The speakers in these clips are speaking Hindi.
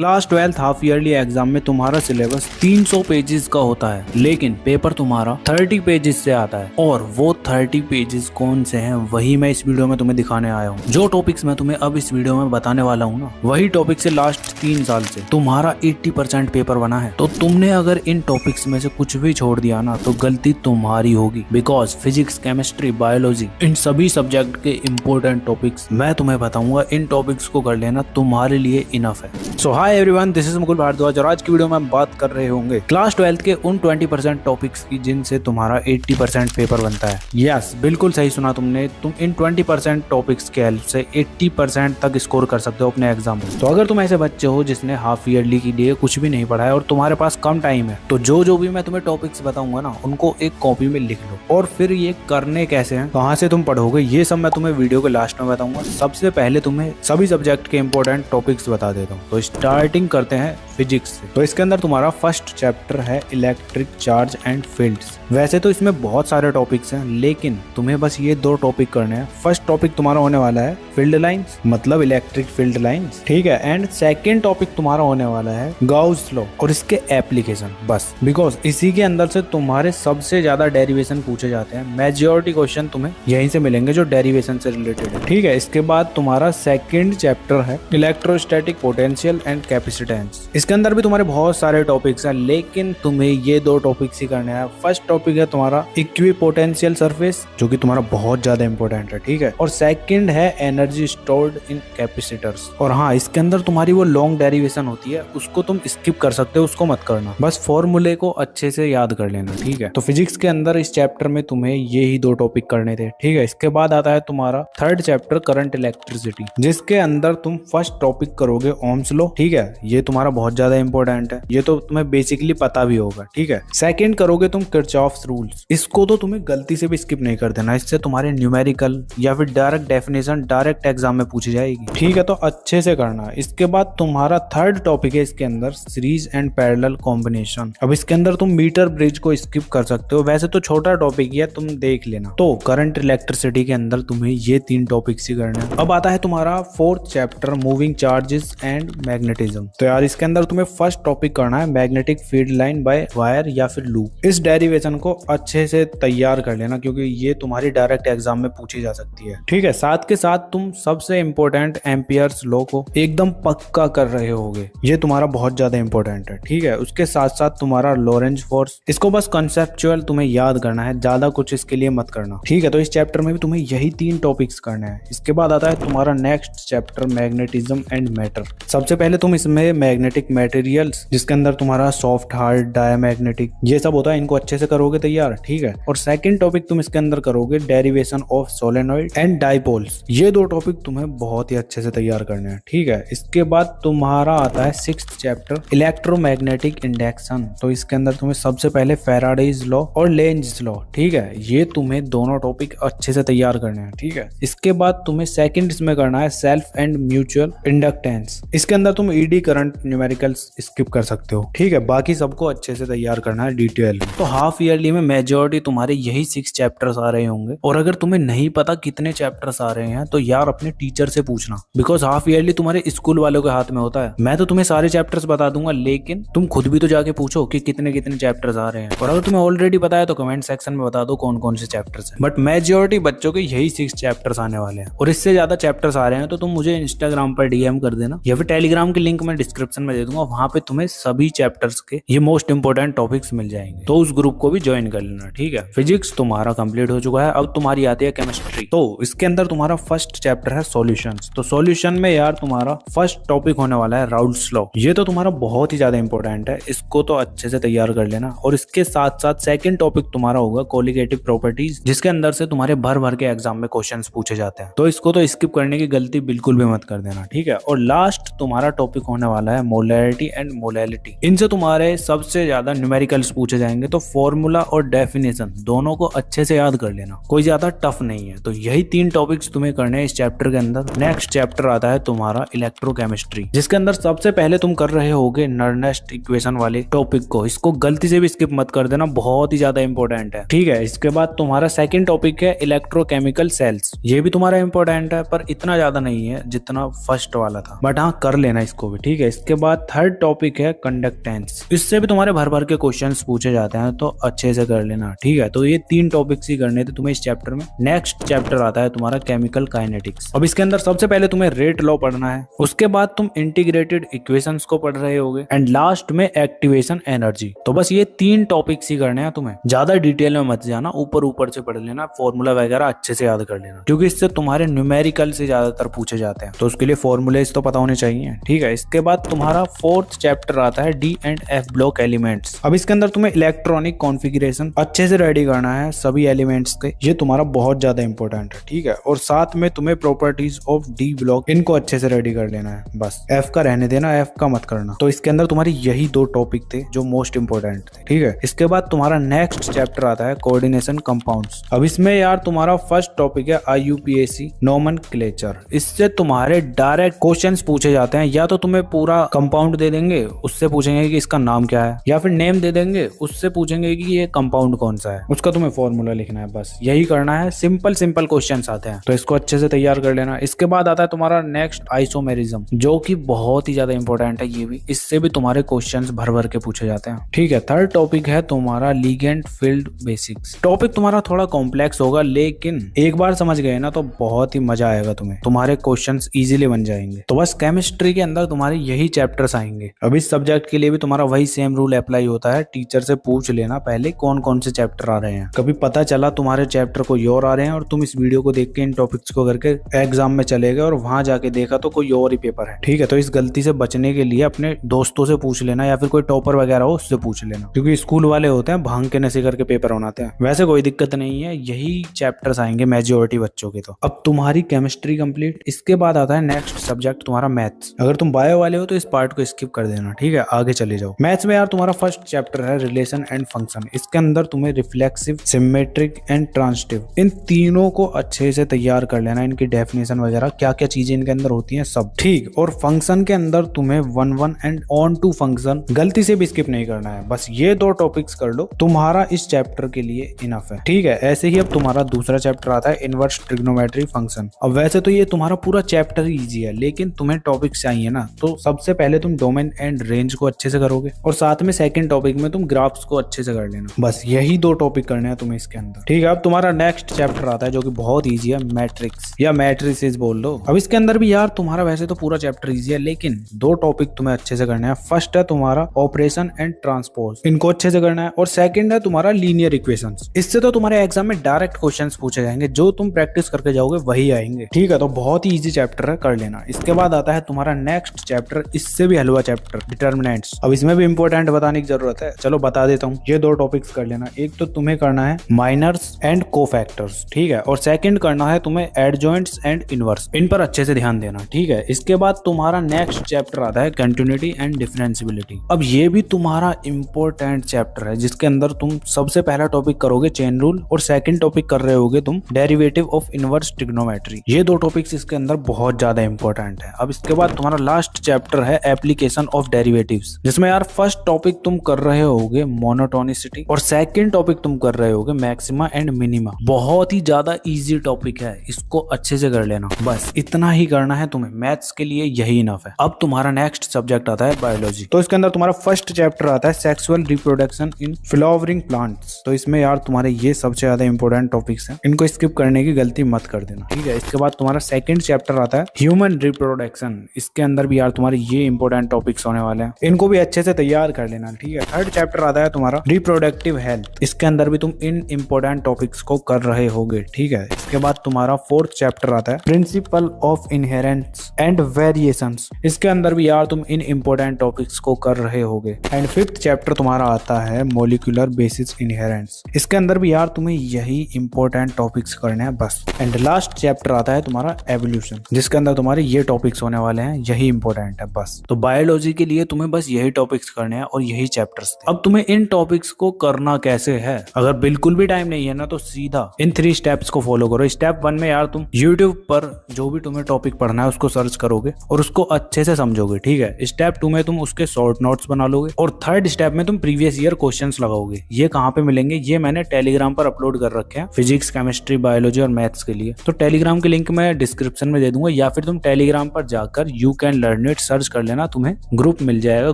क्लास 12 हाफ ईयरली एग्जाम में तुम्हारा सिलेबस 300 पेजेस का होता है, लेकिन पेपर तुम्हारा 30 पेजेस से आता है। और वो 30 पेजेस कौन से हैं वही मैं इस वीडियो में तुम्हें दिखाने आया हूँ। जो टॉपिक्स मैं तुम्हें अब इस वीडियो में बताने वाला हूँ ना, वही टॉपिक से लास्ट 3 साल से तुम्हारा 80% पेपर बना है। तो तुमने अगर इन टॉपिक्स में से कुछ भी छोड़ दिया ना, तो गलती तुम्हारी होगी। बिकॉज फिजिक्स, केमिस्ट्री, बायोलॉजी, इन सभी सब्जेक्ट के इम्पोर्टेंट टॉपिक्स मैं तुम्हें बताऊंगा। इन टॉपिक्स को कर लेना तुम्हारे लिए इनफ है। So hi everyone, this is Mukul Bhardwaj और आज की वीडियो में हम बात कर रहे होंगे क्लास 12 के उन 20% टॉपिक्स की जिनसे तुम्हारा 80% पेपर बनता है। यस, बिल्कुल सही सुना तुमने। तुम इन 20% टॉपिक्स के हेल्प से 80% तक स्कोर कर सकते हो अपने एग्जाम में। तो अगर तुम ऐसे बच्चे हो जिसने हाफ ईयरली के लिए कुछ भी नहीं पढ़ा है और तुम्हारे पास कम टाइम है, तो जो भी मैं तुम्हें टॉपिक्स बताऊंगा ना, उनको एक कॉपी में लिख लो। और फिर ये करने कैसे हैं, कहाँ से तुम पढ़ोगे, ये सब मैं तुम्हें वीडियो के लास्ट में बताऊंगा। सबसे पहले तुम्हें सभी सब्जेक्ट के इंपॉर्टेंट टॉपिक्स बता देता हूँ। तो स्टार्टिंग करते हैं फिजिक्स से। तो इसके अंदर तुम्हारा फर्स्ट चैप्टर है इलेक्ट्रिक चार्ज एंड फील्ड्स। वैसे तो इसमें बहुत सारे टॉपिक्स हैं, लेकिन तुम्हें बस ये 2 टॉपिक करने हैं। फर्स्ट टॉपिक तुम्हारा होने वाला है फील्ड लाइंस, मतलब इलेक्ट्रिक फील्ड लाइंस, ठीक है। एंड सेकंड टॉपिक तुम्हारा होने वाला है गाउस लॉ और इसके एप्लीकेशन। बस बिकॉज इसी के अंदर से तुम्हारे सबसे ज्यादा डेरिवेशन पूछे जाते हैं। मेजॉरिटी क्वेश्चन तुम्हें यहीं से मिलेंगे जो डेरिवेशन से रिलेटेड है, ठीक है। इसके बाद तुम्हारा सेकंड चैप्टर है इलेक्ट्रोस्टैटिक पोटेंशियल एंड कैपेसिटेंस। इसके अंदर भी तुम्हारे बहुत सारे टॉपिक्स हैं, लेकिन तुम्हें ये 2 टॉपिक्स ही करने हैं। फर्स्ट टॉपिक है तुम्हारा इक्विपोटेंशियल सरफेस, जो कि तुम्हारा बहुत ज्यादा इंपॉर्टेंट है, ठीक है। और सेकंड है एनर्जी स्टोर्ड इन कैपेसिटर्स। और हाँ, इसके अंदर तुम्हारी वो लॉन्ग डेरिवेशन होती है, उसको तुम स्किप कर सकते हो, उसको मत करना। बस फॉर्मूले को अच्छे से याद कर लेना, ठीक है। तो फिजिक्स के अंदर इस चैप्टर में तुम्हें ये ही 2 टॉपिक करने थे, ठीक है। इसके बाद आता है तुम्हारा थर्ड चैप्टर करंट इलेक्ट्रिसिटी, जिसके अंदर तुम फर्स्ट टॉपिक करोगे ओम्स लॉ, ठीक है। ये तुम्हारा बहुत ज्यादा इंपॉर्टेंट है, ये तो तुम्हें बेसिकली पता भी होगा, ठीक है। सेकंड करोगे तुम किरचॉफ्स रूल्स। इसको तो तुम्हें गलती से भी स्किप नहीं कर देना, इससे तुम्हारे न्यूमेरिकल या फिर डायरेक्ट डेफिनेशन डायरेक्ट एग्जाम में पूछी जाएगी, ठीक है। तो अच्छे से करना। इसके बाद तुम्हारा थर्ड टॉपिक है इसके अंदर सीरीज एंड पैरेलल कॉम्बिनेशन। अब इसके अंदर तुम मीटर ब्रिज को स्किप कर सकते हो, वैसे तो छोटा टॉपिक है, तुम देख लेना। तो करंट इलेक्ट्रिसिटी के अंदर तुम्हें ये 3 टॉपिक्स ही करना है। अब आता है तुम्हारा fourth chapter moving charges and magnetism. तो यार इसके अंदर तुम्हें फर्स्ट टॉपिक करना है magnetic field line by wire या फिर लूप। इस डेरिवेशन को अच्छे से तैयार कर लेना, क्योंकि ये तुम्हारी डायरेक्ट एग्जाम में पूछी जा सकती है, ठीक है। साथ के साथ तुम सबसे इंपॉर्टेंट एम्पियर्स लॉ को एकदम पक्का कर रहे होगे, ये तुम्हारा बहुत ज्यादा इंपॉर्टेंट है, ठीक है। उसके साथ साथ तुम्हारा लॉरेंज फोर्स, इसको बस कॉन्सेप्चुअल तुम्हें याद करना है, ज्यादा कुछ इसके लिए मत करना, ठीक है। तो इस चैप्टर में भी तुम्हें यही 3 टॉपिक्स करने हैं। इसके बाद आता है तुम्हारा next chapter magnetism and matter. सबसे पहले तुम इसमें मैग्नेटिक मटेरियल्स, जिसके अंदर तुम्हारा सॉफ्ट, हार्ड, डायमैग्नेटिक, ये सब होता है, इनको अच्छे से करोगे तैयार, ठीक है। और सेकंड टॉपिक तुम इसके अंदर करोगे derivation of solenoid and dipoles. ये 2 टॉपिक तुम्हें बहुत ही अच्छे से तैयार करने हैं, ठीक है। इसके बाद तुम्हारा आता है 6th चैप्टर इलेक्ट्रोमैग्नेटिक इंडक्शन। तो इसके अंदर तुम्हें सबसे पहले फैराडेज लॉ और लेंज लॉ, ठीक है। ये तुम्हें दोनों टॉपिक अच्छे से तैयार करने हैं, ठीक है। इसके बाद तुम्हें सेकंड इसमें करना है सेल्फ एंड म्यूचुअल इंडक्टेंस। इसके अंदर तुम ईडी करंट न्यूमेरिकल्स स्किप कर सकते हो, ठीक है। बाकी सबको अच्छे से तैयार करना है डिटेल में। तो हाफ ईयरली में मेजॉरिटी तुम्हारे यही 6 चैप्टर्स आ रहे होंगे। और अगर तुम्हें नहीं पता कितने चैप्टर्स आ रहे हैं, तो यार अपने टीचर से पूछना, बिकॉज हाफ ईयरली तुम्हारे स्कूल वालों के हाथ में होता है। मैं तो तुम्हें सारे चैप्टर्स बता दूंगा, लेकिन तुम खुद भी तो जाके पूछो कि कितने कितने चैप्टर्स आ रहे हैं। और अगर तुम्हें ऑलरेडी पता है तो कमेंट सेक्शन में बता दो कौन कौन से चैप्टर्स हैं। बट मेजॉरिटी बच्चों के यही 6 चैप्टर्स आने वाले हैं। और इससे ज्यादा चैप्टर्स आ रहे हैं तो तुम मुझे इंस्टाग्राम पर डीएम कर देना, या फिर टेलीग्राम की लिंक मैं डिस्क्रिप्शन में दे दूंगा। वहां पे तुम्हें सभी चैप्टर्स के ये मोस्ट इंपोर्टेंट टॉपिक्स मिल जाएंगे, तो उस ग्रुप को भी ज्वाइन कर लेना, ठीक है। फिजिक्स तुम्हारा कंप्लीट हो चुका है, अब तुम्हारी आती है केमिस्ट्री। तो इसके अंदर तुम्हारा फर्स्ट चैप्टर है सॉल्यूशंस। तो सॉल्यूशन में यार तुम्हारा फर्स्ट टॉपिक होने वाला है राउल्स लॉ। ये तो तुम्हारा बहुत ही ज्यादा इंपॉर्टेंट है, इसको तो अच्छे से तैयार कर लेना। और इसके साथ साथ सेकंड टॉपिक तुम्हारा होगा कोलिगेटिव प्रॉपर्टीज, जिसके अंदर से तुम्हारे भर भर के एग्जाम में क्वेश्चंस पूछे जाते हैं। तो इसको तो स्किप करने की गलती बिल्कुल भी मत कर देना, ठीक है। और लास्ट तुम्हारा टॉपिक होने वाला है मोलैरिटी एंड मोलैलिटी। इनसे तुम्हारे सबसे ज्यादा न्यूमेरिकल्स पूछे जाएंगे। तो फॉर्मूला और डेफिनेशन दोनों को अच्छे से याद कर लेना, कोई ज्यादा टफ नहीं है। तो यही 3 टॉपिक्स तुम्हें करने हैं इस चैप्टर के अंदर। नेक्स्ट चैप्टर आता है तुम्हारा इलेक्ट्रोकेमिस्ट्री, जिसके अंदर सबसे पहले तुम कर रहे होगे नर्नेस्ट इक्वेशन वाले टॉपिक को। इसको गलती से भी स्किप मत कर देना, बहुत ही ज्यादा इंपॉर्टेंट है, ठीक है। इसके बाद तुम्हारा सेकंड टॉपिक है इलेक्ट्रोकेमिकल सेल्स। ये भी तुम्हारा इंपॉर्टेंट है, पर इतना ज्यादा नहीं है जितना फर्स्ट वाला था, बट हाँ कर लेना इसको भी, ठीक है। इसके बाद थर्ड टॉपिक है कंडक्टेंस। इससे भी तुम्हारे भर भर के क्वेश्चंस पूछे जाते हैं, तो अच्छे से कर लेना, ठीक है। तो ये 3 टॉपिक्स ही करने थे तुम्हें इस चैप्टर में। नेक्स्ट चैप्टर आता है तुम्हारा केमिकल काइनेटिक्स। अब इसके अंदर सबसे पहले तुम्हें रेट लॉ पढ़ना है, उसके बाद तुम इंटीग्रेटेड इक्वेशंस को पढ़ रहे होगे, एंड लास्ट में एक्टिवेशन एनर्जी। तो बस ये 3 टॉपिक्स ही करने हैं तुम्हें, ज्यादा डिटेल में मत जाना, ऊपर ऊपर से पढ़ लेना, फॉर्मूला वगैरह अच्छे से याद कर लेना, क्योंकि इससे तुम्हारे न्यूमेरिकल से ज्यादातर पूछे जाते हैं, तो उसके लिए फॉर्मूलेज तो पता होने चाहिए, ठीक है। इसके बाद तुम्हारा फोर्थ चैप्टर आता है D and F block elements. अब इसके अंदर तुम्हें इलेक्ट्रॉनिक कॉन्फ़िगरेशन अच्छे से रेडी करना है सभी एलिमेंट्स के, ये तुम्हारा बहुत ज्यादा इंपॉर्टेंट है, ठीक है। और साथ में तुम्हें प्रॉपर्टीज ऑफ डी ब्लॉक, इनको अच्छे से रेडी कर लेना है, बस एफ का रहने देना, एफ का मत करना। तो इसके अंदर तुम्हारी यही 2 टॉपिक थे जो मोस्ट इंपॉर्टेंट थे, ठीक है। इसके बाद तुम्हारा नेक्स्ट चैप्टर आता है कोऑर्डिनेशन कंपाउंड्स। अब इसमें यार तुम्हारा फर्स्ट टॉपिक है IUPAC नोमेनक्लेचर। इससे तुम्हारे डायरेक्ट क्वेश्चंस पूछे जाते हैं, या तो तुम्हें पूरा कंपाउंड दे देंगे, उससे पूछेंगे कि इसका नाम क्या है, या फिर नेम दे देंगे, उससे पूछेंगे कि ये कंपाउंड कौन सा है, उसका तुम्हें फॉर्मूला लिखना है, बस यही करना है। सिंपल सिंपल क्वेश्चंस आते हैं, तो इसको अच्छे से तैयार कर लेना। इसके बाद आता है तुम्हारा नेक्स्ट आइसोमेरिज्म, जो कि बहुत ही ज्यादा इंपॉर्टेंट है ये भी, इससे भी तुम्हारे क्वेश्चंस भर भर के पूछे जाते हैं, ठीक है। थर्ड टॉपिक है तुम्हारा लिगेंड फील्ड बेसिक्स। टॉपिक तुम्हारा थोड़ा कॉम्प्लेक्स होगा, लेकिन एक बार समझ गए ना तो बहुत ही मजा आएगा तुम्हें, तुम्हारे क्वेश्चंस इजीली बन जाएंगे। तो बस केमिस्ट्री के अंदर तुम्हारे यही चैप्टर्स आएंगे। अब इस सब्जेक्ट के लिए भी तुम्हारा वही सेम रूल अप्लाई होता है, टीचर से पूछ लेना पहले कौन कौन से चैप्टर आ रहे हैं। कभी पता चला तुम्हारे चैप्टर कोई और आ रहे हैं और तुम इस वीडियो को देख के इन टॉपिक्स को करके एग्जाम में चले गए और वहां जाके देखा तो कोई और ही पेपर है, ठीक है। तो इस गलती से बचने के लिए अपने दोस्तों से पूछ लेना, या फिर कोई टॉपर वगैरह हो उससे पूछ लेना, क्योंकि स्कूल वाले होते हैं भांग के नशे करके पेपर बनाते हैं। वैसे कोई दिक्कत नहीं है, यही चैप्टर्स आएंगे मेजॉरिटी बच्चों के। तो अब तुम्हारी केमिस्ट्री कंप्लीट। इसके बाद आता है नेक्स्ट सब्जेक्ट तुम्हारा मैथ्स। अगर तुम बायो वाले हो तो इस पार्ट को स्किप कर देना, ठीक है, आगे चले जाओ। मैथ्स में यार तुम्हारा फर्स्ट चैप्टर है रिलेशन एंड फंक्शन। इसके अंदर तुम्हें रिफ्लेक्सिव, सिमेट्रिक एंड ट्रांजिटिव, इन तीनों को अच्छे से तैयार कर लेना, इनकी डेफिनेशन वगैरह क्या क्या चीजें इनके अंदर होती हैं सब, ठीक। और फंक्शन के अंदर तुम्हें 1 एंड ऑन टू फंक्शन गलती से भी स्किप नहीं करना है, बस ये 2 टॉपिक्स कर लो, तुम्हारा इस चैप्टर के लिए इनफ है, ठीक है। ऐसे ही अब तुम्हारा दूसरा चैप्टर आता है इनवर्स ट्रिग्नोमेट्री फंक्शन। अब वैसे तो ये तुम्हारा पूरा चैप्टर ही इजी है, लेकिन तुम्हें टॉपिक्स चाहिए ना, तो सबसे पहले तुम डोमेन एंड रेंज को अच्छे से करोगे, और साथ में सेकंड टॉपिक में तुम ग्राफ्स को अच्छे से कर लेना। बस यही 2 टॉपिक करने हैं तुम्हें इसके अंदर, ठीक है। अब तुम्हारा नेक्स्ट चैप्टर आता है जो कि बहुत इजी है, मैट्रिक्स या मैट्रिसेस बोल लो। अब इसके अंदर भी यार तुम्हारा वैसे तो पूरा चैप्टर इजी है, लेकिन 2 टॉपिक तुम्हें अच्छे से करने हैं। फर्स्ट है तुम्हारा ऑपरेशन एंड ट्रांसपोज, इनको अच्छे से करना है, और सेकंड है तुम्हारा लीनियर इक्वेशंस। इससे तो तुम्हारे एग्जाम में डायरेक्ट क्वेश्चंस पूछे जाएंगे, जो तुम प्रैक्टिस करके जाओगे वही आएंगे, ठीक है। तो बहुत ही इजी चैप्टर है, कर लेना। इसके बाद आता है तुम्हारा नेक्स्ट चैप्टर, इससे भी हलवा चैप्टर, डिटर्मिनेंट्स। अब इसमें भी इंपॉर्टेंट बताने की जरूरत है, चलो बता देता हूँ। ये 2 टॉपिक्स कर लेना। एक तो तुम्हें करना है माइनर्स एंड कोफैक्टर्स, ठीक है, और सेकंड करना है तुम्हें एडजॉइंट्स एंड इनवर्स। इन पर अच्छे से ध्यान देना, ठीक है। इसके बाद तुम्हारा नेक्स्ट चैप्टर आता है कंटिन्यूटी एंड डिफरेंशियबिलिटी। अब ये भी तुम्हारा इंपॉर्टेंट चैप्टर है, जिसके अंदर तुम सबसे पहला टॉपिक करोगे चेन रूल, और सेकंड टॉपिक कर रहे होगे तुम डेरिवेटिव ऑफ इनवर्स ट्रिग्नोमेट्री। ये 2 टॉपिक्स इसके अंदर बहुत ज्यादा इंपॉर्टेंट है। अब इसके बाद तुम्हारा लास्ट चैप्टर है एप्लीकेशन ऑफ डेरिवेटिव्स, जिसमें यार फर्स्ट टॉपिक तुम कर रहे होगे मोनोटोनिसिटी, और सेकंड टॉपिक तुम कर रहे होगे मैक्सिमा एंड मिनिमा। बहुत ही ज्यादा इजी टॉपिक है, इसको अच्छे से कर लेना, बस इतना ही करना है तुम्हें। मैथ्स के लिए यही इनफ है। अब तुम्हारा नेक्स्ट सब्जेक्ट आता है बायोलॉजी। तो इसके अंदर तुम्हारा फर्स्ट चैप्टर आता है sexual reproduction in flowering plants. तो इसमें यार तुम्हारे ये सबसे ज्यादा इंपॉर्टेंट टॉपिक्स हैं, इनको स्किप करने की गलती मत कर देना, ठीक है। इसके बाद तुम्हारा सेकंड चैप्टर आता है ह्यूमन रिप्रोडक्शन। इसके अंदर भी यार तुम्हारे ये इंपॉर्टेंट टॉपिक्स होने वाले हैं, इनको भी अच्छे से तैयार कर लेना, ठीक है। थर्ड चैप्टर आता है तुम्हारा रिप्रोडक्टिव हेल्थ। इसके अंदर भी तुम इन इंपॉर्टेंट टॉपिक्स को कर रहे होगे, ठीक है। इसके बाद तुम्हारा फोर्थ चैप्टर आता है प्रिंसिपल ऑफ इनहेरेंस एंड वेरिएशंस। इसके अंदर भी यार तुम इन इंपॉर्टेंट टॉपिक्स को कर रहे होगे। एंड फिफ्थ चैप्टर तुम्हारा आता है मॉलिक्यूलर बेसिस इनहेरेंस। इसके अंदर भी यार तुम्हें यही इंपॉर्टेंट टॉपिक्स करने हैं बस। एंड लास्ट चैप्टर आता है तुम्हारा एवोल्यूशन, जिसके अंदर तुम्हारे ये टॉपिक्स होने वाले हैं, यही इंपॉर्टेंट है बस। तो बायोलॉजी के लिए तुम्हें बस यही टॉपिक्स करने हैं और यही चैप्टर्स थे। अब तुम्हें इन टॉपिक्स को करना कैसे है, अगर बिल्कुल भी टाइम नहीं है ना तो सीधा इन 3 स्टेप्स को फॉलो करो। स्टेप 1 में यार तुम YouTube पर जो भी तुम्हें टॉपिक पढ़ना है उसको सर्च करोगे और उसको अच्छे से समझोगे, ठीक है। स्टेप 2 में तुम उसके शॉर्ट नोट्स बना लोगे, और थर्ड स्टेप में तुम प्रीवियस ईयर क्वेश्चंस लगाओगे। ये कहाँ पे मिलेंगे, ये मैंने टेलीग्राम पर अपलोड कर रखे हैं, फिजिक्स, केमिस्ट्री, बायोलॉजी और मैथ्स के लिए। तो टेलीग्राम के लिंक मैं डिस्क्रिप्शन में दे दूंगा, या फिर तुम टेलीग्राम पर जाकर you can learn internet search कर लेना, तुम्हें ग्रुप मिल जाएगा,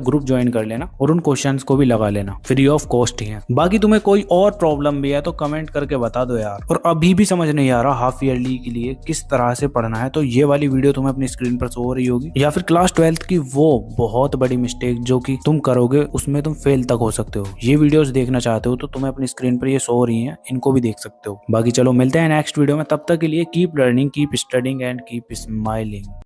ग्रुप ज्वाइन कर लेना और उन क्वेश्चंस को भी लगा लेना, फ्री ऑफ कॉस्ट ही है। बाकी तुम्हें कोई और प्रॉब्लम भी है तो कमेंट करके बता दो यार। और अभी भी समझ नहीं आ रहा हाफ ईयरली के लिए किस तरह से पढ़ना है, तो ये वाली वीडियो तुम्हें अपनी स्क्रीन पर शो हो रही होगी, या फिर क्लास 12th की वो बहुत बड़ी मिस्टेक जो कि तुम करोगे उसमें तुम फेल तक हो सकते हो। ये वीडियोस देखना चाहते हो तो तुम्हें अपनी स्क्रीन पर ये शो हो रही हैं, इनको भी देख सकते हो। बाकी चलो मिलते हैं नेक्स्ट वीडियो में, तब तक के लिए keep learning, keep studying and keep smiling.